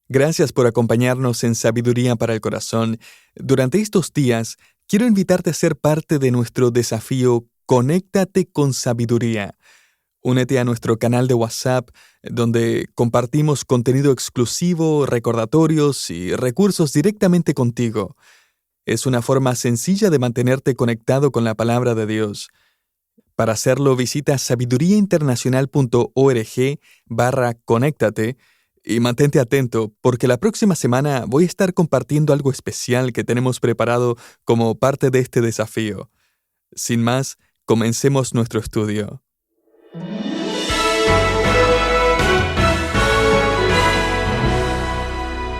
Gracias por acompañarnos en Sabiduría para el Corazón. Durante estos días, quiero invitarte a ser parte de nuestro desafío Conéctate con Sabiduría. Únete a nuestro canal de WhatsApp, donde compartimos contenido exclusivo, recordatorios y recursos directamente contigo. Es una forma sencilla de mantenerte conectado con la palabra de Dios. Para hacerlo, visita sabiduriainternacional.org/conéctate y mantente atento, porque la próxima semana voy a estar compartiendo algo especial que tenemos preparado como parte de este desafío. Sin más, comencemos nuestro estudio.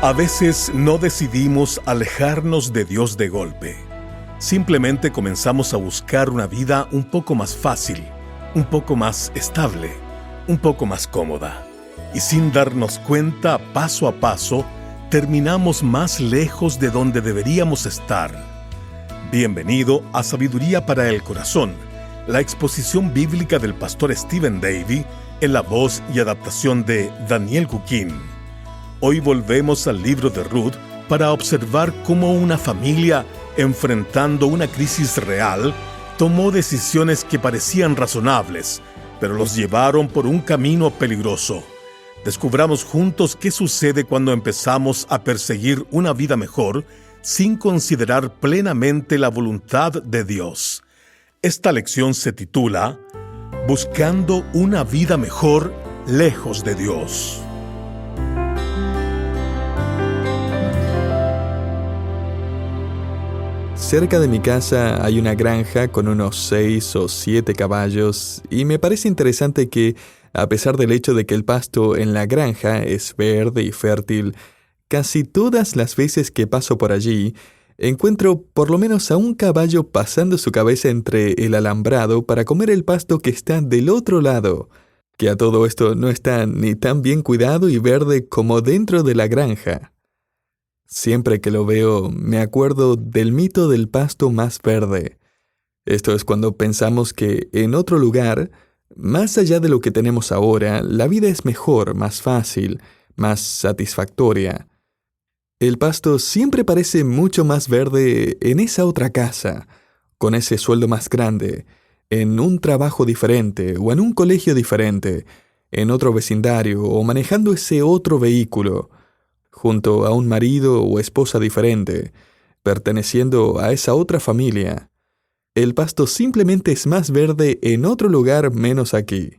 A veces no decidimos alejarnos de Dios de golpe. Simplemente comenzamos a buscar una vida un poco más fácil, un poco más estable, un poco más cómoda. Y sin darnos cuenta, paso a paso, terminamos más lejos de donde deberíamos estar. Bienvenido a Sabiduría para el Corazón, la exposición bíblica del pastor Stephen Davey en la voz y adaptación de Daniel Guquín. Hoy volvemos al libro de Ruth para observar cómo una familia, enfrentando una crisis real, tomó decisiones que parecían razonables, pero los llevaron por un camino peligroso. Descubramos juntos qué sucede cuando empezamos a perseguir una vida mejor sin considerar plenamente la voluntad de Dios. Esta lección se titula Buscando una vida mejor lejos de Dios. Cerca de mi casa hay una granja con unos 6 o 7 caballos y me parece interesante que, a pesar del hecho de que el pasto en la granja es verde y fértil, casi todas las veces que paso por allí, encuentro por lo menos a un caballo pasando su cabeza entre el alambrado para comer el pasto que está del otro lado, que a todo esto no está ni tan bien cuidado y verde como dentro de la granja. Siempre que lo veo, me acuerdo del mito del pasto más verde. Esto es cuando pensamos que en otro lugar, más allá de lo que tenemos ahora, la vida es mejor, más fácil, más satisfactoria. El pasto siempre parece mucho más verde en esa otra casa, con ese sueldo más grande, en un trabajo diferente o en un colegio diferente, en otro vecindario o manejando ese otro vehículo, junto a un marido o esposa diferente, perteneciendo a esa otra familia. El pasto simplemente es más verde en otro lugar menos aquí.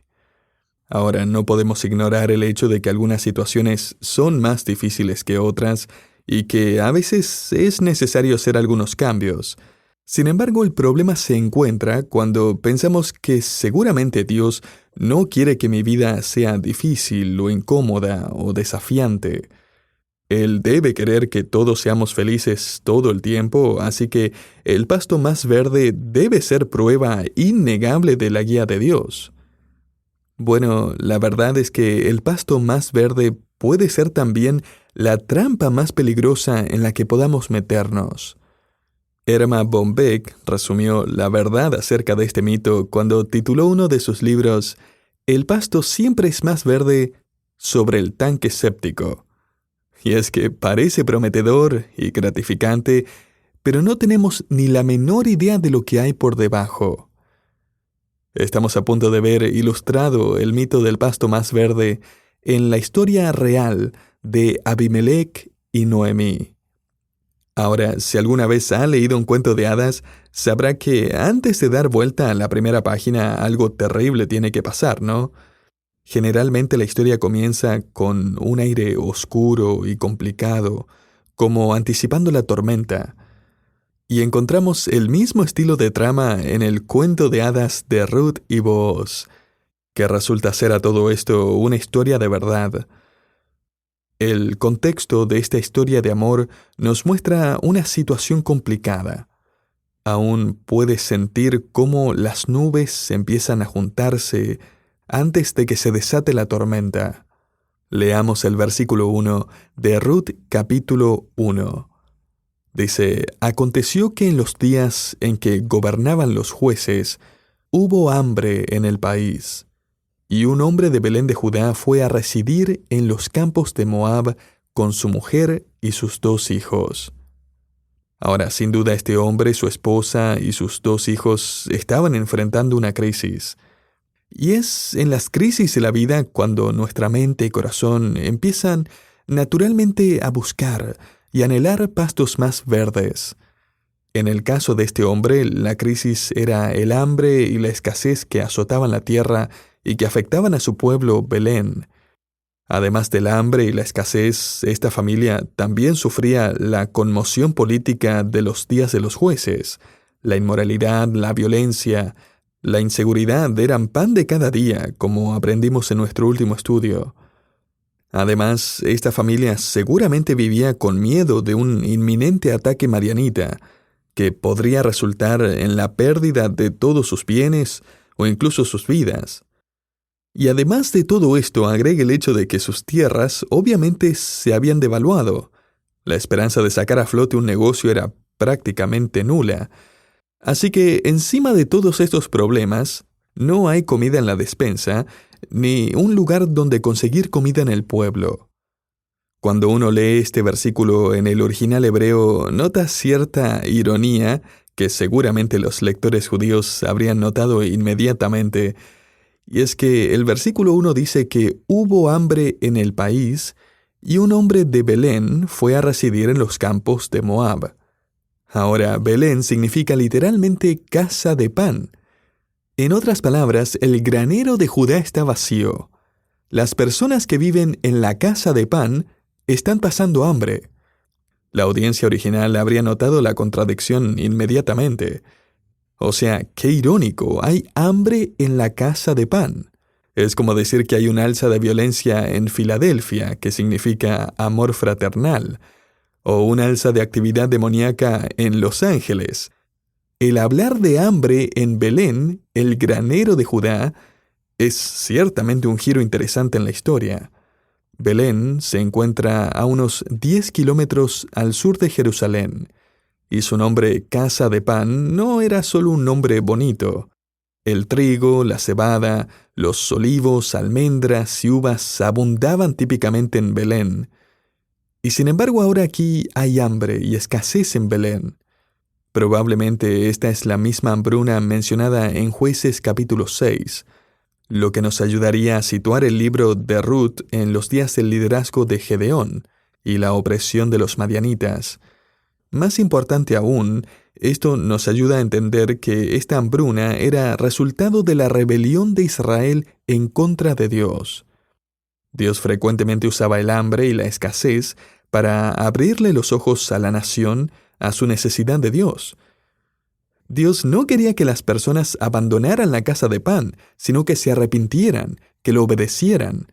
Ahora, no podemos ignorar el hecho de que algunas situaciones son más difíciles que otras y que a veces es necesario hacer algunos cambios. Sin embargo, el problema se encuentra cuando pensamos que seguramente Dios no quiere que mi vida sea difícil o incómoda o desafiante. Él debe querer que todos seamos felices todo el tiempo, así que el pasto más verde debe ser prueba innegable de la guía de Dios. Bueno, la verdad es que el pasto más verde puede ser también la trampa más peligrosa en la que podamos meternos. Erma Bombeck resumió la verdad acerca de este mito cuando tituló uno de sus libros El pasto siempre es más verde sobre el tanque séptico. Y es que parece prometedor y gratificante, pero no tenemos ni la menor idea de lo que hay por debajo. Estamos a punto de ver ilustrado el mito del pasto más verde en la historia real de Abimelech y Noemí. Ahora, si alguna vez ha leído un cuento de hadas, sabrá que antes de dar vuelta a la primera página algo terrible tiene que pasar, ¿no? Generalmente la historia comienza con un aire oscuro y complicado, como anticipando la tormenta. Y encontramos el mismo estilo de trama en el cuento de hadas de Ruth y Booz, que resulta ser a todo esto una historia de verdad. El contexto de esta historia de amor nos muestra una situación complicada. Aún puedes sentir cómo las nubes empiezan a juntarse antes de que se desate la tormenta. Leamos el versículo 1 de Ruth capítulo 1. Dice, aconteció que en los días en que gobernaban los jueces, hubo hambre en el país. Y un hombre de Belén de Judá fue a residir en los campos de Moab con su mujer y sus 2 hijos. Ahora, sin duda, este hombre, su esposa y sus 2 hijos estaban enfrentando una crisis. Y es en las crisis de la vida cuando nuestra mente y corazón empiezan naturalmente a buscar y anhelar pastos más verdes. En el caso de este hombre, la crisis era el hambre y la escasez que azotaban la tierra y que afectaban a su pueblo Belén. Además del hambre y la escasez, esta familia también sufría la conmoción política de los días de los jueces. La inmoralidad, la violencia, la inseguridad eran pan de cada día, como aprendimos en nuestro último estudio. Además, esta familia seguramente vivía con miedo de un inminente ataque marianita, que podría resultar en la pérdida de todos sus bienes o incluso sus vidas. Y además de todo esto, agrega el hecho de que sus tierras obviamente se habían devaluado. La esperanza de sacar a flote un negocio era prácticamente nula. Así que encima de todos estos problemas, no hay comida en la despensa, ni un lugar donde conseguir comida en el pueblo. Cuando uno lee este versículo en el original hebreo, nota cierta ironía que seguramente los lectores judíos habrían notado inmediatamente. Y es que el versículo 1 dice que hubo hambre en el país y un hombre de Belén fue a residir en los campos de Moab. Ahora, Belén significa literalmente casa de pan. En otras palabras, el granero de Judá está vacío. Las personas que viven en la casa de pan están pasando hambre. La audiencia original habría notado la contradicción inmediatamente. O sea, qué irónico, hay hambre en la casa de pan. Es como decir que hay un alza de violencia en Filadelfia, que significa amor fraternal, o un alza de actividad demoníaca en Los Ángeles. El hablar de hambre en Belén, el granero de Judá, es ciertamente un giro interesante en la historia. Belén se encuentra a unos 10 kilómetros al sur de Jerusalén, y su nombre Casa de Pan no era solo un nombre bonito. El trigo, la cebada, los olivos, almendras y uvas abundaban típicamente en Belén. Y sin embargo ahora aquí hay hambre y escasez en Belén. Probablemente esta es la misma hambruna mencionada en Jueces capítulo 6, lo que nos ayudaría a situar el libro de Ruth en los días del liderazgo de Gedeón y la opresión de los madianitas. Más importante aún, esto nos ayuda a entender que esta hambruna era resultado de la rebelión de Israel en contra de Dios. Dios frecuentemente usaba el hambre y la escasez para abrirle los ojos a la nación a su necesidad de Dios. Dios no quería que las personas abandonaran la casa de pan, sino que se arrepintieran, que lo obedecieran,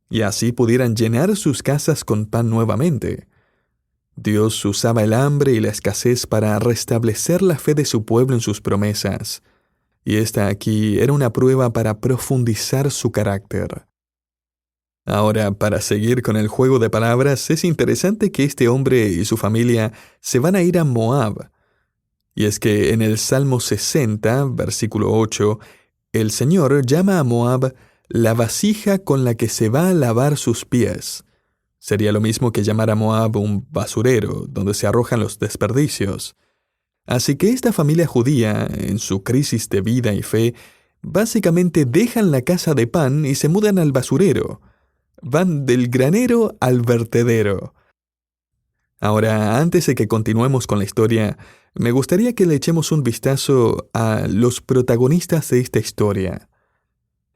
y así pudieran llenar sus casas con pan nuevamente. Dios usaba el hambre y la escasez para restablecer la fe de su pueblo en sus promesas, y esta aquí era una prueba para profundizar su carácter. Ahora, para seguir con el juego de palabras, es interesante que este hombre y su familia se van a ir a Moab. Y es que en el Salmo 60, versículo 8, el Señor llama a Moab la vasija con la que se va a lavar sus pies. Sería lo mismo que llamar a Moab un basurero, donde se arrojan los desperdicios. Así que esta familia judía, en su crisis de vida y fe, básicamente dejan la casa de pan y se mudan al basurero. Van del granero al vertedero. Ahora, antes de que continuemos con la historia, me gustaría que le echemos un vistazo a los protagonistas de esta historia.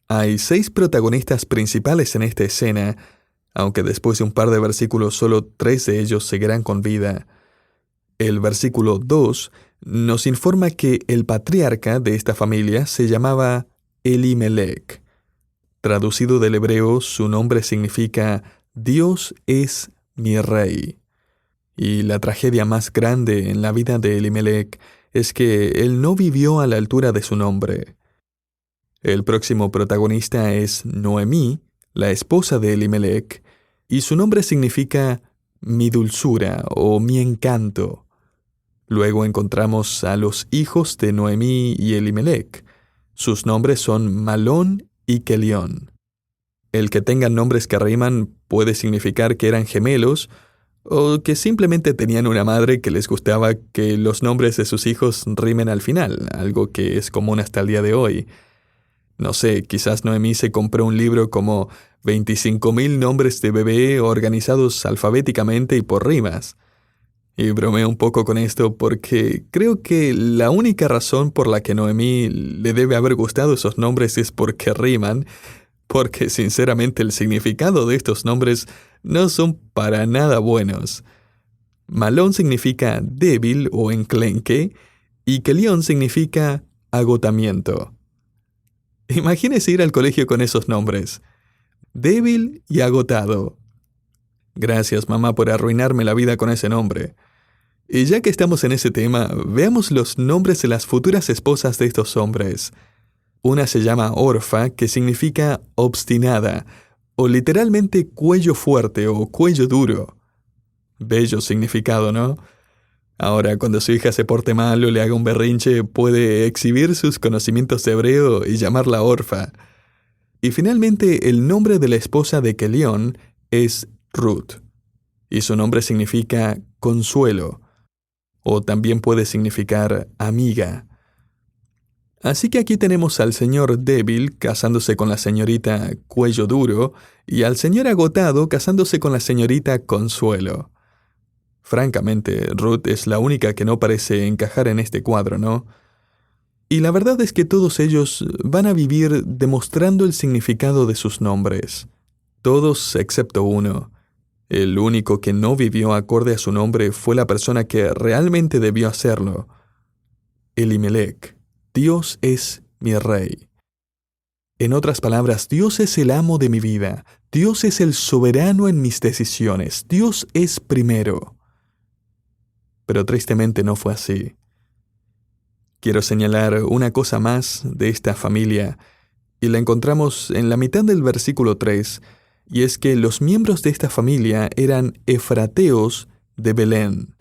Hay 6 protagonistas principales en esta escena, aunque después de un par de versículos solo 3 de ellos seguirán con vida. El versículo 2 nos informa que el patriarca de esta familia se llamaba Elimelec. Traducido del hebreo, su nombre significa Dios es mi rey. Y la tragedia más grande en la vida de Elimelec es que él no vivió a la altura de su nombre. El próximo protagonista es Noemí, la esposa de Elimelec, y su nombre significa mi dulzura o mi encanto. Luego encontramos a los hijos de Noemí y Elimelec. Sus nombres son Malón y Kelión. El que tengan nombres que riman puede significar que eran gemelos o que simplemente tenían una madre que les gustaba que los nombres de sus hijos rimen al final, algo que es común hasta el día de hoy. No sé, quizás Noemí se compró un libro como 25,000 nombres de bebé organizados alfabéticamente y por rimas. Y bromeo un poco con esto porque creo que la única razón por la que Noemí le debe haber gustado esos nombres es porque riman, porque sinceramente el significado de estos nombres no son para nada buenos. Malón significa débil o enclenque y Kelión significa agotamiento. Imagínese ir al colegio con esos nombres. Débil y agotado. Gracias, mamá, por arruinarme la vida con ese nombre. Y ya que estamos en ese tema, veamos los nombres de las futuras esposas de estos hombres. Una se llama Orfa, que significa obstinada, o literalmente cuello fuerte o cuello duro. Bello significado, ¿no? Ahora, cuando su hija se porte mal o le haga un berrinche, puede exhibir sus conocimientos de hebreo y llamarla Orfa. Y finalmente, el nombre de la esposa de Kelión es Ruth, y su nombre significa consuelo, o también puede significar amiga. Así que aquí tenemos al señor débil casándose con la señorita cuello duro y al señor agotado casándose con la señorita consuelo. Francamente, Ruth es la única que no parece encajar en este cuadro, ¿no? Y la verdad es que todos ellos van a vivir demostrando el significado de sus nombres. Todos excepto uno. El único que no vivió acorde a su nombre fue la persona que realmente debió hacerlo. Elimelech. Dios es mi rey. En otras palabras, Dios es el amo de mi vida. Dios es el soberano en mis decisiones. Dios es primero. Pero tristemente no fue así. Quiero señalar una cosa más de esta familia, y la encontramos en la mitad del versículo 3, y es que los miembros de esta familia eran efrateos de Belén.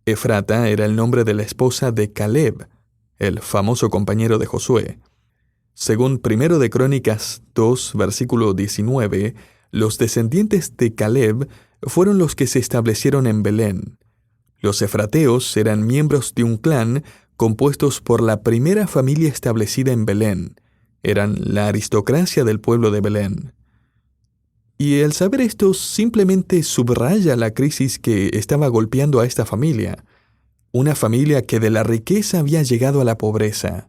Efrata era el nombre de la esposa de Caleb, el famoso compañero de Josué. Según 1 de Crónicas 2, versículo 19, los descendientes de Caleb fueron los que se establecieron en Belén. Los efrateos eran miembros de un clan compuestos por la primera familia establecida en Belén. Eran la aristocracia del pueblo de Belén. Y el saber esto simplemente subraya la crisis que estaba golpeando a esta familia. Una familia que de la riqueza había llegado a la pobreza.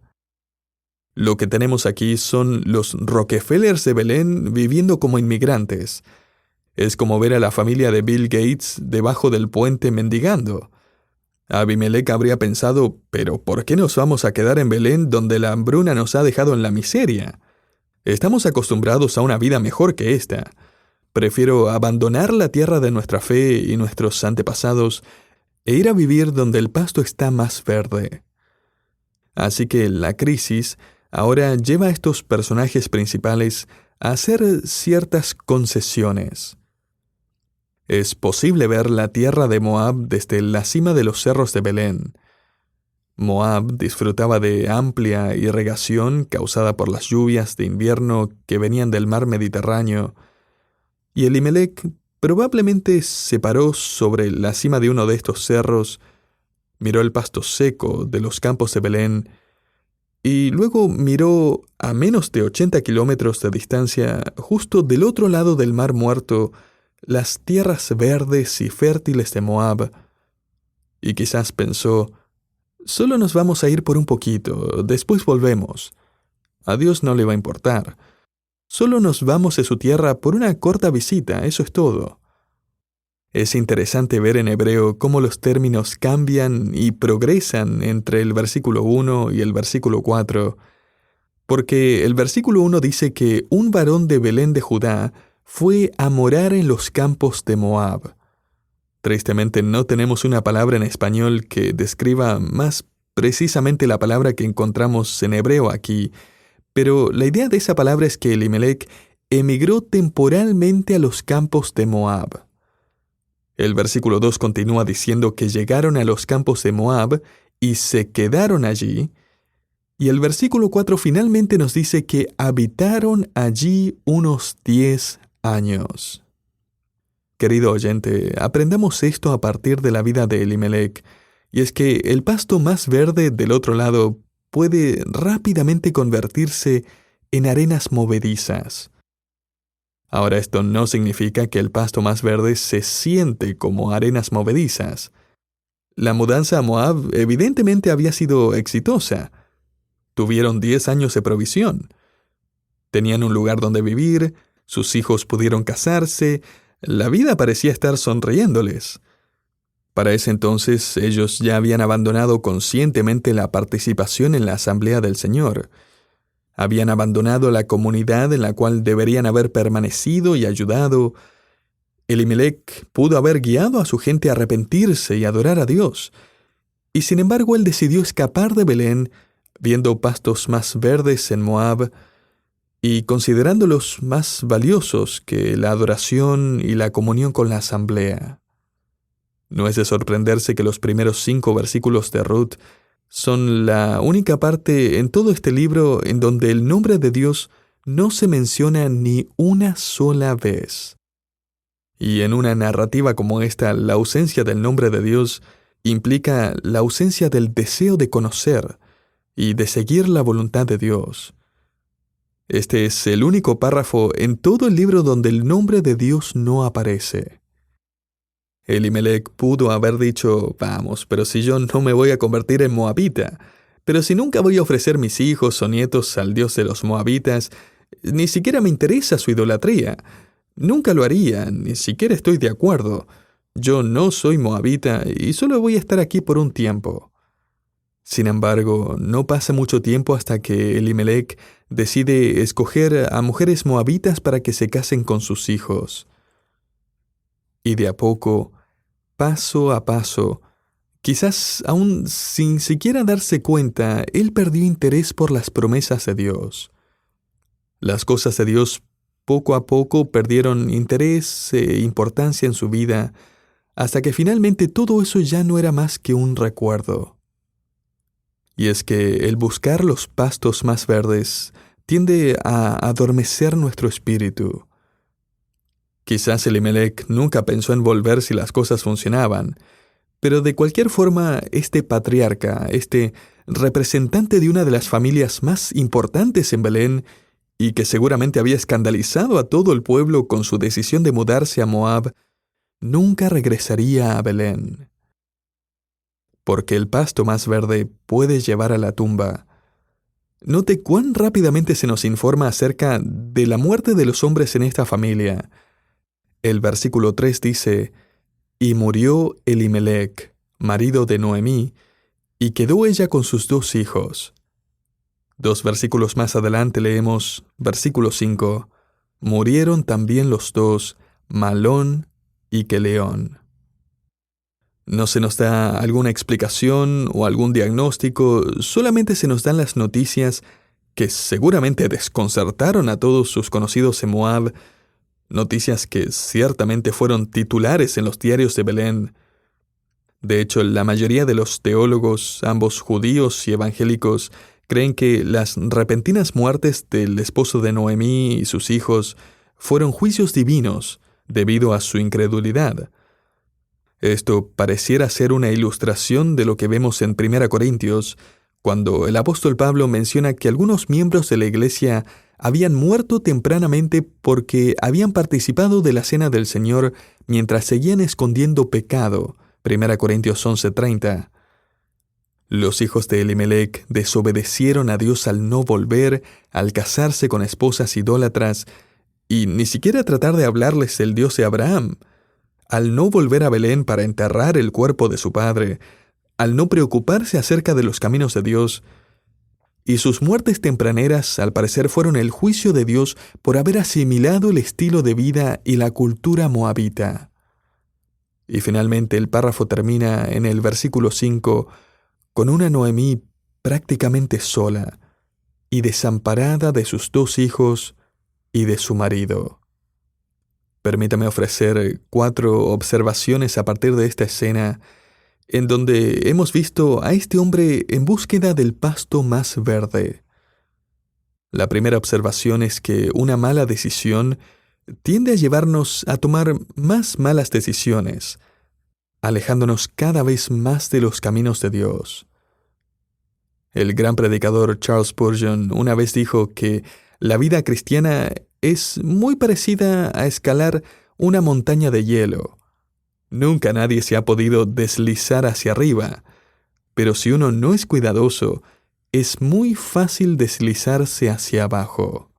Lo que tenemos aquí son los Rockefellers de Belén viviendo como inmigrantes. Es como ver a la familia de Bill Gates debajo del puente mendigando. Abimelech habría pensado, ¿pero por qué nos vamos a quedar en Belén donde la hambruna nos ha dejado en la miseria? Estamos acostumbrados a una vida mejor que esta. Prefiero abandonar la tierra de nuestra fe y nuestros antepasados e ir a vivir donde el pasto está más verde. Así que la crisis ahora lleva a estos personajes principales a hacer ciertas concesiones. Es posible ver la tierra de Moab desde la cima de los cerros de Belén. Moab disfrutaba de amplia irrigación causada por las lluvias de invierno que venían del mar Mediterráneo, y Elimelech probablemente se paró sobre la cima de uno de estos cerros, miró el pasto seco de los campos de Belén, y luego miró a menos de 80 kilómetros de distancia, justo del otro lado del Mar Muerto, las tierras verdes y fértiles de Moab, y quizás pensó, solo nos vamos a ir por un poquito, después volvemos. A Dios no le va a importar. Solo nos vamos de su tierra por una corta visita, eso es todo. Es interesante ver en hebreo cómo los términos cambian y progresan entre el versículo 1 y el versículo 4, porque el versículo 1 dice que un varón de Belén de Judá fue a morar en los campos de Moab. Tristemente no tenemos una palabra en español que describa más precisamente la palabra que encontramos en hebreo aquí, pero la idea de esa palabra es que Elimelech emigró temporalmente a los campos de Moab. El versículo 2 continúa diciendo que llegaron a los campos de Moab y se quedaron allí, Y el versículo 4 finalmente nos dice que habitaron allí unos 10 años. Querido oyente, aprendamos esto a partir de la vida de Elimelec, y es que el pasto más verde del otro lado puede rápidamente convertirse en arenas movedizas. Ahora, esto no significa que el pasto más verde se siente como arenas movedizas. La mudanza a Moab evidentemente había sido exitosa. Tuvieron 10 años de provisión. Tenían un lugar donde vivir, sus hijos pudieron casarse, la vida parecía estar sonriéndoles. Para ese entonces ellos ya habían abandonado conscientemente la participación en la asamblea del Señor. Habían abandonado la comunidad en la cual deberían haber permanecido y ayudado. Elimelec pudo haber guiado a su gente a arrepentirse y adorar a Dios. Y sin embargo él decidió escapar de Belén, viendo pastos más verdes en Moab y considerándolos más valiosos que la adoración y la comunión con la asamblea. No es de sorprenderse que los primeros 5 versículos de Ruth son la única parte en todo este libro en donde el nombre de Dios no se menciona ni una sola vez. Y en una narrativa como esta, la ausencia del nombre de Dios implica la ausencia del deseo de conocer y de seguir la voluntad de Dios. Este es el único párrafo en todo el libro donde el nombre de Dios no aparece. Elimelec pudo haber dicho, vamos, pero si yo no me voy a convertir en moabita, pero si nunca voy a ofrecer mis hijos o nietos al Dios de los moabitas, ni siquiera me interesa su idolatría. Nunca lo haría, ni siquiera estoy de acuerdo. Yo no soy moabita y solo voy a estar aquí por un tiempo. Sin embargo, no pasa mucho tiempo hasta que Elimelec decide escoger a mujeres moabitas para que se casen con sus hijos. Y de a poco, paso a paso, quizás aún sin siquiera darse cuenta, él perdió interés por las promesas de Dios. Las cosas de Dios poco a poco perdieron interés e importancia en su vida, hasta que finalmente todo eso ya no era más que un recuerdo. Y es que el buscar los pastos más verdes tiende a adormecer nuestro espíritu. Quizás Elimelec nunca pensó en volver si las cosas funcionaban, pero de cualquier forma, este patriarca, este representante de una de las familias más importantes en Belén, y que seguramente había escandalizado a todo el pueblo con su decisión de mudarse a Moab, nunca regresaría a Belén. Porque el pasto más verde puede llevar a la tumba. Note cuán rápidamente se nos informa acerca de la muerte de los hombres en esta familia. El versículo 3 dice, «Y murió Elimelec, marido de Noemí, y quedó ella con sus 2 hijos». 2 versículos más adelante leemos, versículo 5, «Murieron también los 2, Malón y Queleón». No se nos da alguna explicación o algún diagnóstico, solamente se nos dan las noticias que seguramente desconcertaron a todos sus conocidos en Moab, noticias que ciertamente fueron titulares en los diarios de Belén. De hecho, la mayoría de los teólogos, ambos judíos y evangélicos, creen que las repentinas muertes del esposo de Noemí y sus hijos fueron juicios divinos debido a su incredulidad. Esto pareciera ser una ilustración de lo que vemos en 1 Corintios, cuando el apóstol Pablo menciona que algunos miembros de la iglesia habían muerto tempranamente porque habían participado de la cena del Señor mientras seguían escondiendo pecado. 1 Corintios 11:30. Los hijos de Elimelec desobedecieron a Dios al no volver, al casarse con esposas idólatras, y ni siquiera tratar de hablarles del Dios de Abraham, al no volver a Belén para enterrar el cuerpo de su padre, al no preocuparse acerca de los caminos de Dios, y sus muertes tempraneras al parecer fueron el juicio de Dios por haber asimilado el estilo de vida y la cultura moabita. Y finalmente el párrafo termina en el versículo 5 con una Noemí prácticamente sola y desamparada de sus 2 hijos y de su marido. Permítame ofrecer 4 observaciones a partir de esta escena en donde hemos visto a este hombre en búsqueda del pasto más verde. La primera observación es que una mala decisión tiende a llevarnos a tomar más malas decisiones, alejándonos cada vez más de los caminos de Dios. El gran predicador Charles Spurgeon una vez dijo que la vida cristiana es muy parecida a escalar una montaña de hielo. Nunca nadie se ha podido deslizar hacia arriba, pero si uno no es cuidadoso, es muy fácil deslizarse hacia abajo.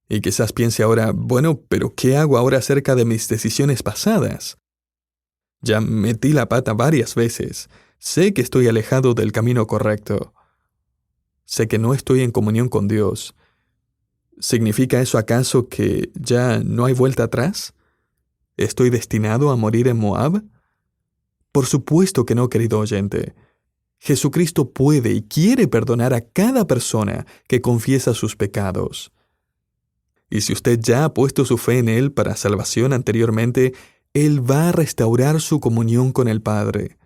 Y quizás piense ahora, bueno, pero ¿qué hago ahora acerca de mis decisiones pasadas? Ya metí la pata varias veces. Sé que estoy alejado del camino correcto. Sé que no estoy en comunión con Dios. ¿Significa eso acaso que ya no hay vuelta atrás? ¿Estoy destinado a morir en Moab? Por supuesto que no, querido oyente. Jesucristo puede y quiere perdonar a cada persona que confiesa sus pecados. Y si usted ya ha puesto su fe en Él para salvación anteriormente, Él va a restaurar su comunión con el Padre.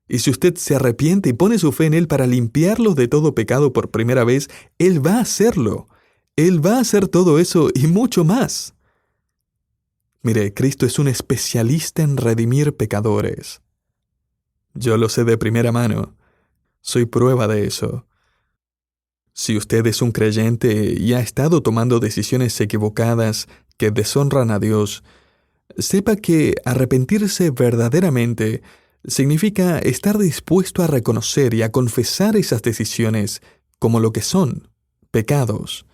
Y si usted se arrepiente y pone su fe en Él para limpiarlo de todo pecado por primera vez, Él va a hacerlo. Él va a hacer todo eso y mucho más. Mire, Cristo es un especialista en redimir pecadores. Yo lo sé de primera mano. Soy prueba de eso. Si usted es un creyente y ha estado tomando decisiones equivocadas que deshonran a Dios, sepa que arrepentirse verdaderamente significa estar dispuesto a reconocer y a confesar esas decisiones como lo que son, pecados.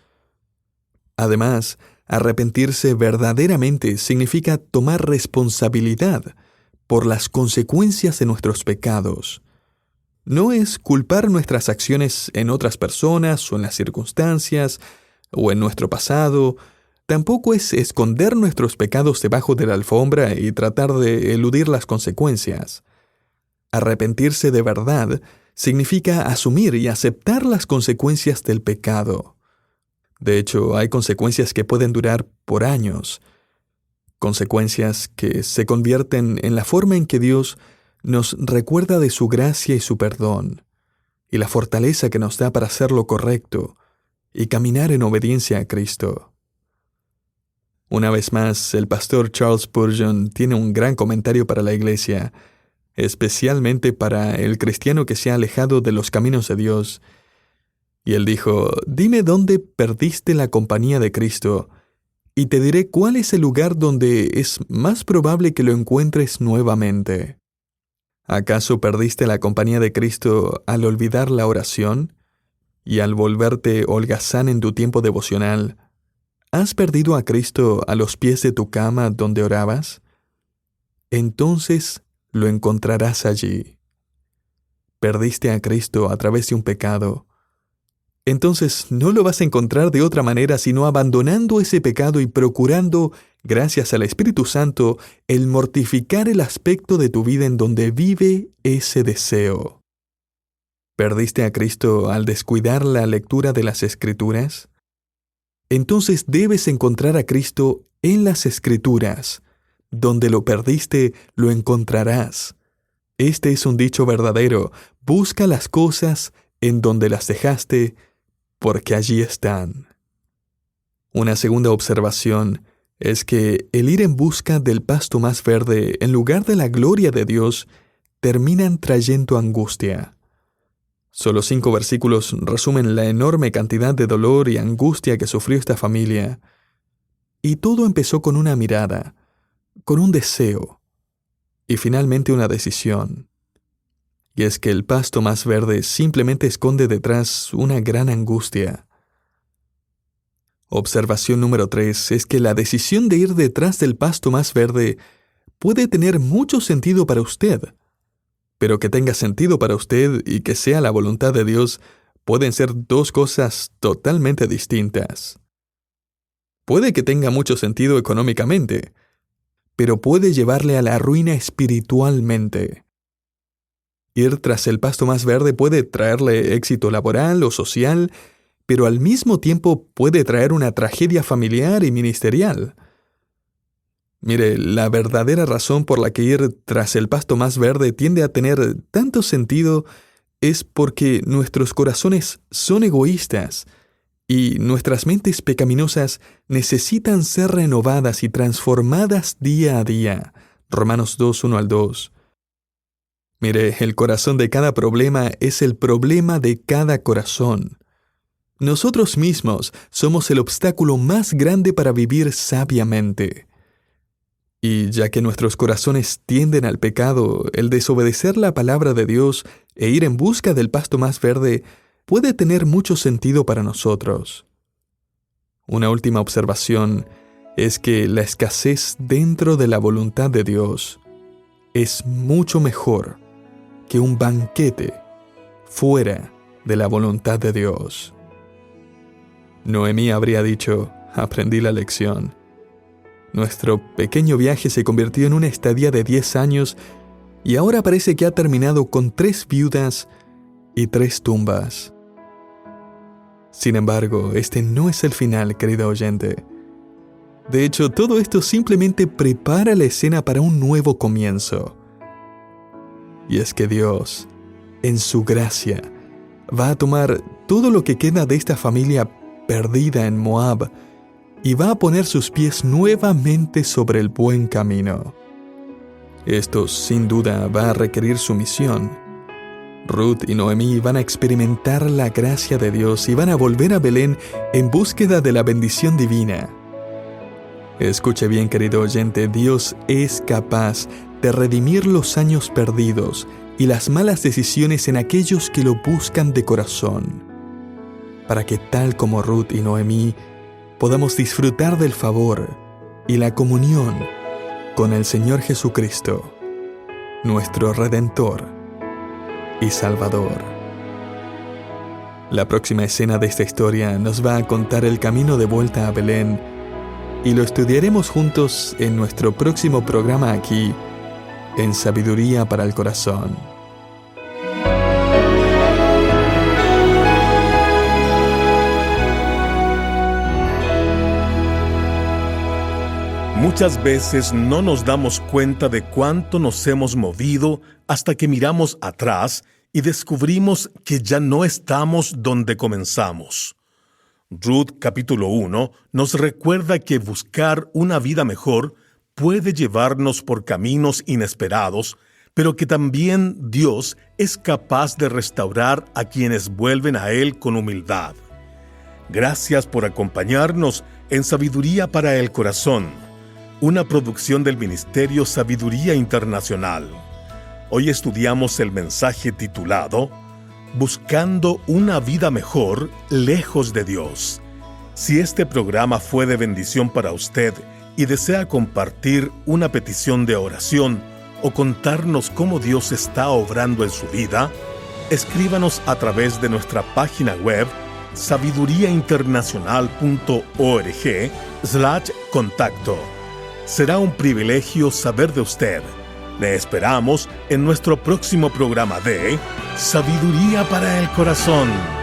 Además, arrepentirse verdaderamente significa tomar responsabilidad por las consecuencias de nuestros pecados. No es culpar nuestras acciones en otras personas o en las circunstancias o en nuestro pasado. Tampoco es esconder nuestros pecados debajo de la alfombra y tratar de eludir las consecuencias. Arrepentirse de verdad significa asumir y aceptar las consecuencias del pecado. De hecho, hay consecuencias que pueden durar por años. Consecuencias que se convierten en la forma en que Dios nos recuerda de su gracia y su perdón, y la fortaleza que nos da para hacer lo correcto y caminar en obediencia a Cristo. Una vez más, el pastor Charles Spurgeon tiene un gran comentario para la iglesia, especialmente para el cristiano que se ha alejado de los caminos de Dios. Y él dijo, «Dime dónde perdiste la compañía de Cristo, y te diré cuál es el lugar donde es más probable que lo encuentres nuevamente. ¿Acaso perdiste la compañía de Cristo al olvidar la oración? ¿Y al volverte holgazán en tu tiempo devocional, has perdido a Cristo a los pies de tu cama donde orabas? Entonces lo encontrarás allí. Perdiste a Cristo a través de un pecado. Entonces no lo vas a encontrar de otra manera sino abandonando ese pecado y procurando, gracias al Espíritu Santo, el mortificar el aspecto de tu vida en donde vive ese deseo. ¿Perdiste a Cristo al descuidar la lectura de las Escrituras? Entonces debes encontrar a Cristo en las Escrituras. Donde lo perdiste, lo encontrarás. Este es un dicho verdadero. Busca las cosas en donde las dejaste, porque allí están. Una segunda observación es que el ir en busca del pasto más verde en lugar de la gloria de Dios terminan trayendo angustia. Solo 5 versículos resumen la enorme cantidad de dolor y angustia que sufrió esta familia. Y todo empezó con una mirada, con un deseo, y finalmente una decisión. Y es que el pasto más verde simplemente esconde detrás una gran angustia. Observación número 3 es que la decisión de ir detrás del pasto más verde puede tener mucho sentido para usted, pero que tenga sentido para usted y que sea la voluntad de Dios pueden ser 2 cosas totalmente distintas. Puede que tenga mucho sentido económicamente, pero puede llevarle a la ruina espiritualmente. Ir tras el pasto más verde puede traerle éxito laboral o social, pero al mismo tiempo puede traer una tragedia familiar y ministerial. Mire, la verdadera razón por la que ir tras el pasto más verde tiende a tener tanto sentido es porque nuestros corazones son egoístas y nuestras mentes pecaminosas necesitan ser renovadas y transformadas día a día. Romanos 2, 1 al 2. Mire, el corazón de cada problema es el problema de cada corazón. Nosotros mismos somos el obstáculo más grande para vivir sabiamente. Y ya que nuestros corazones tienden al pecado, el desobedecer la palabra de Dios e ir en busca del pasto más verde puede tener mucho sentido para nosotros. Una última observación es que la escasez dentro de la voluntad de Dios es mucho mejor que un banquete fuera de la voluntad de Dios. Noemí habría dicho, aprendí la lección. Nuestro pequeño viaje se convirtió en una estadía de 10 años y ahora parece que ha terminado con 3 viudas y 3 tumbas. Sin embargo, este no es el final, querido oyente. De hecho, todo esto simplemente prepara la escena para un nuevo comienzo. Y es que Dios, en su gracia, va a tomar todo lo que queda de esta familia perdida en Moab y va a poner sus pies nuevamente sobre el buen camino. Esto, sin duda, va a requerir sumisión. Ruth y Noemí van a experimentar la gracia de Dios y van a volver a Belén en búsqueda de la bendición divina. Escuche bien, querido oyente, Dios es capaz de redimir los años perdidos y las malas decisiones en aquellos que lo buscan de corazón, para que tal como Ruth y Noemí, podamos disfrutar del favor y la comunión con el Señor Jesucristo, nuestro Redentor y Salvador. La próxima escena de esta historia nos va a contar el camino de vuelta a Belén y lo estudiaremos juntos en nuestro próximo programa aquí, en Sabiduría para el Corazón. Muchas veces no nos damos cuenta de cuánto nos hemos movido hasta que miramos atrás y descubrimos que ya no estamos donde comenzamos. Ruth capítulo 1 nos recuerda que buscar una vida mejor puede llevarnos por caminos inesperados, pero que también Dios es capaz de restaurar a quienes vuelven a Él con humildad. Gracias por acompañarnos en Sabiduría para el Corazón, una producción del Ministerio Sabiduría Internacional. Hoy estudiamos el mensaje titulado Buscando una vida mejor lejos de Dios. Si este programa fue de bendición para usted y desea compartir una petición de oración o contarnos cómo Dios está obrando en su vida, escríbanos a través de nuestra página web sabiduriainternacional.org/contacto. Será un privilegio saber de usted. Le esperamos en nuestro próximo programa de Sabiduría para el Corazón.